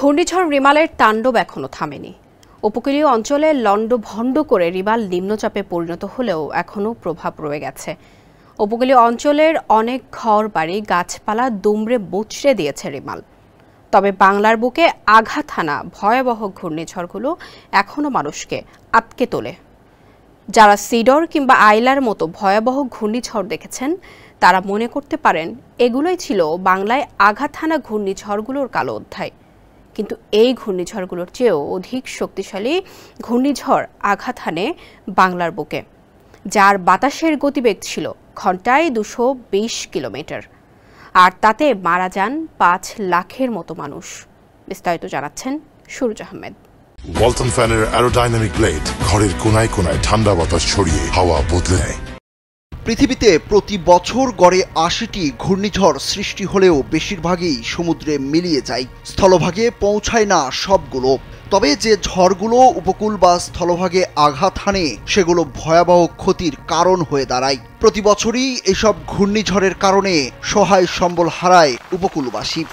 ঘূর্ণিঝড় রিমালের তাণ্ডব এখনো থামেনি। উপকূলীয় অঞ্চলে লন্ডভন্ড করে রিমাল নিম্নচাপে পরিণত হলেও এখনো প্রভাব রয়ে গেছে। উপকূলীয় অঞ্চলের অনেক ঘরবাড়ি গাছপালা দুমড়ে মুচড়ে দিয়েছে রিমাল। তবে বাংলার বুকে আঘাত হানা ভয়াবহ ঘূর্ণিঝড়গুলো এখনো মানুষকে আটকে তোলে। যারা সিডর কিংবা আইলার মতো ভয়াবহ ঘূর্ণিঝড় দেখেছেন তারা মনে করতে পারেন এগুলোই ছিল বাংলায় আঘাত হানা ঘূর্ণিঝড়গুলোর কালো অধ্যায়। কিন্তু এই ঘূর্ণিঝড়গুলোর চেয়েও অধিক শক্তিশালী ঘূর্ণিঝড় আঘাত হানে বাংলার বুকে, যার বাতাসের গতিবেগ ছিল ঘন্টায় 220 কিলোমিটার, আর তাতে মারা যান 5 লাখের মতো মানুষ। বিস্তারিত জানাচ্ছেন সুরজ আহমেদ। ওয়ালটন ফ্যানের অ্যারোডাইনামিক ব্লেড ঘরের কোনায় কোনায় ঠান্ডা বাতাস ছড়িয়ে হাওয়া বদলে নেয়। পৃথিবীতে প্রতি বছর গড়ে 80টি ঘূর্ণিঝড় সৃষ্টি হলেও বেশিরভাগই সমুদ্রে মিলিয়ে যায়, স্থলভাগে পৌঁছায় না সবগুলো। তবে যে ঝড়গুলো উপকূল বা স্থলভাগে আঘাত হানে সেগুলো ভয়াবহ ক্ষতির কারণ হয়ে দাঁড়ায়। প্রতি বছরই এসব ঘূর্ণিঝড়ের কারণে সহায় সম্বল হারায় উপকূলবাসী।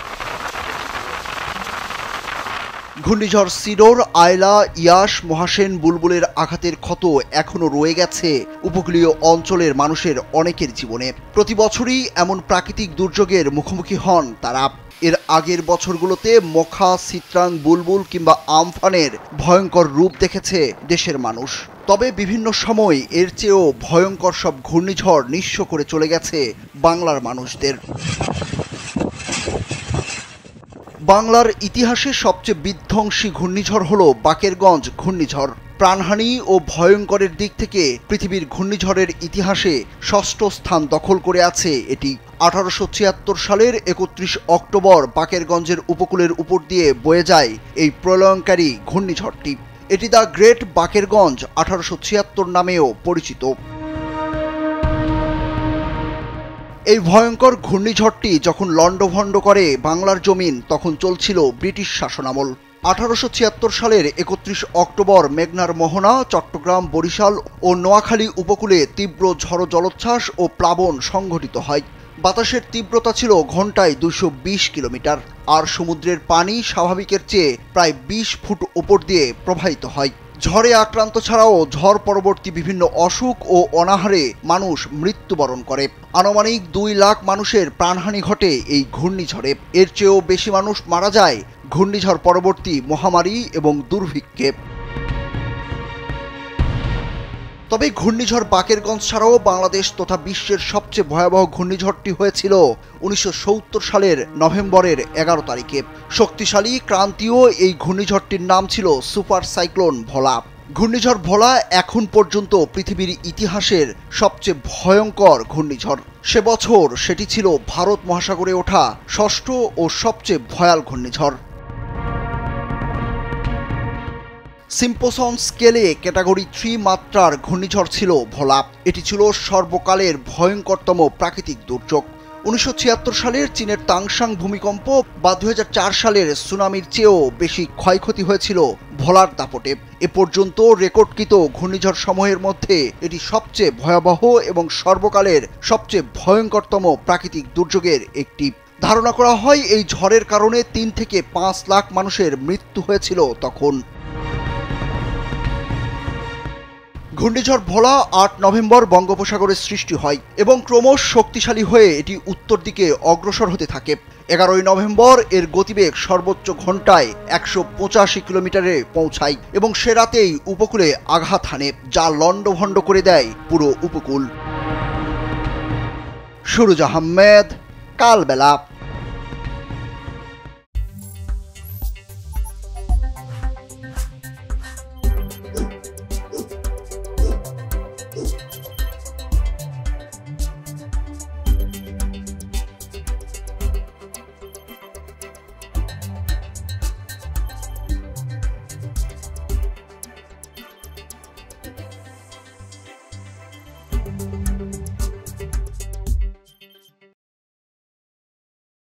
ঘূর্ণিঝড় সিডর, আয়লা, ইয়াস, মহাসেন, বুলবুলের আঘাতের ক্ষত এখনও রয়ে গেছে উপকূলীয় অঞ্চলের মানুষের অনেকের জীবনে। প্রতি বছরই এমন প্রাকৃতিক দুর্যোগের মুখোমুখি হন তারা। এর আগের বছরগুলোতে মোখা, সিট্রাং, বুলবুল কিংবা আমফানের ভয়ঙ্কর রূপ দেখেছে দেশের মানুষ। তবে বিভিন্ন সময় এর চেয়েও ভয়ঙ্কর সব ঘূর্ণিঝড় নিঃস্ব করে চলে গেছে বাংলার মানুষদের। বাংলার ইতিহাসে সবচেয়ে বিধ্বংসী ঘূর্ণিঝড় হলো বাকেরগঞ্জ ঘূর্ণিঝড়। প্রাণহানি ও ভয়ঙ্করের দিক থেকে পৃথিবীর ঘূর্ণিঝড়ের ইতিহাসে 6ষ্ঠ স্থান দখল করে আছে এটি। 1876 সালের 31 অক্টোবর বাকেরগঞ্জের উপকূলের উপর দিয়ে বয়ে যায় এই প্রলয়ঙ্কারী ঘূর্ণিঝড়টি। এটি দ্য গ্রেট বাকেরগঞ্জ 1876 নামেও পরিচিত। এই ভয়ঙ্কর ঘূর্ণিঝড়টি যখন লন্ডভন্ড করে বাংলার জমিন তখন চলছিল ব্রিটিশ শাসনামল। 1876 সালের 31 অক্টোবর মেঘনার মোহনা, চট্টগ্রাম, বরিশাল ও নোয়াখালী উপকূলে তীব্র ঝড়ো জলোচ্ছ্বাস ও প্লাবন সংঘটিত হয়। বাতাসের তীব্রতা ছিল ঘন্টায় 220 কিলোমিটার, আর সমুদ্রের পানি স্বাভাবিকের চেয়ে প্রায় 20 ফুট ওপর দিয়ে প্রবাহিত হয়। ঝড়ে আক্রান্ত ছাড়াও ঝড় পরবর্তী বিভিন্ন অসুখ ও অনাহারে মানুষ মৃত্যুবরণ করে। আনুমানিক 2 লাখ মানুষের প্রাণহানি ঘটে এই ঘূর্ণিঝড়ে। এর চেয়েও বেশি মানুষ মারা যায় ঘূর্ণিঝড় পরবর্তী মহামারী এবং দুর্ভিক্ষে। তবে ঘূর্ণিঝড় বাকেরগঞ্জ ছাড়াও বাংলাদেশ তথা বিশ্বের সবচেয়ে ভয়াবহ ঘূর্ণিঝড়টি হয়েছিল 1970 সালের নভেম্বরের 11 তারিখে। শক্তিশালী ক্রান্তীয় এই ঘূর্ণিঝড়টির নাম ছিল সুপার সাইক্লোন ভোলা। ঘূর্ণিঝড় ভোলা এখন পর্যন্ত পৃথিবীর ইতিহাসের সবচেয়ে ভয়ঙ্কর ঘূর্ণিঝড়। সে বছর সেটি ছিল ভারত মহাসাগরে ওঠা 6ষ্ঠ ও সবচেয়ে ভয়াল ঘূর্ণিঝড়। সিম্পসন স্কেলে ক্যাটাগরি 3 মাত্রার ঘূর্ণিঝড় ছিল ভোলা। এটি ছিল সর্বকালের ভয়ঙ্করতম প্রাকৃতিক দুর্যোগ। 1976 সালের চীনের তাংশাং ভূমিকম্প বা 2004 সালের সুনামির চেয়েও বেশি ক্ষয়ক্ষতি হয়েছিল ভোলার দাপটে। এ পর্যন্ত রেকর্ডকৃত ঘূর্ণিঝড় সমূহের মধ্যে এটি সবচেয়ে ভয়াবহ এবং সর্বকালের সবচেয়ে ভয়ঙ্করতম প্রাকৃতিক দুর্যোগের একটি। ধারণা করা হয় এই ঝড়ের কারণে 3 থেকে 5 লাখ মানুষের মৃত্যু হয়েছিল তখন। ঘূর্ণিঝড় ভোলা 8 নভেম্বর বঙ্গোপসাগরে সৃষ্টি হয় এবং ক্রমশ শক্তিশালী হয়ে এটি উত্তর দিকে অগ্রসর হতে থাকে। 11 নভেম্বর এর গতিবেগ সর্বোচ্চ ঘন্টায় 185 কিলোমিটারে পৌঁছায় এবং সে রাতেই উপকূলে আঘাত হানে, যা লন্ডভন্ড করে দেয় পুরো উপকূল। সুরজ আহমেদ, কালবেলা।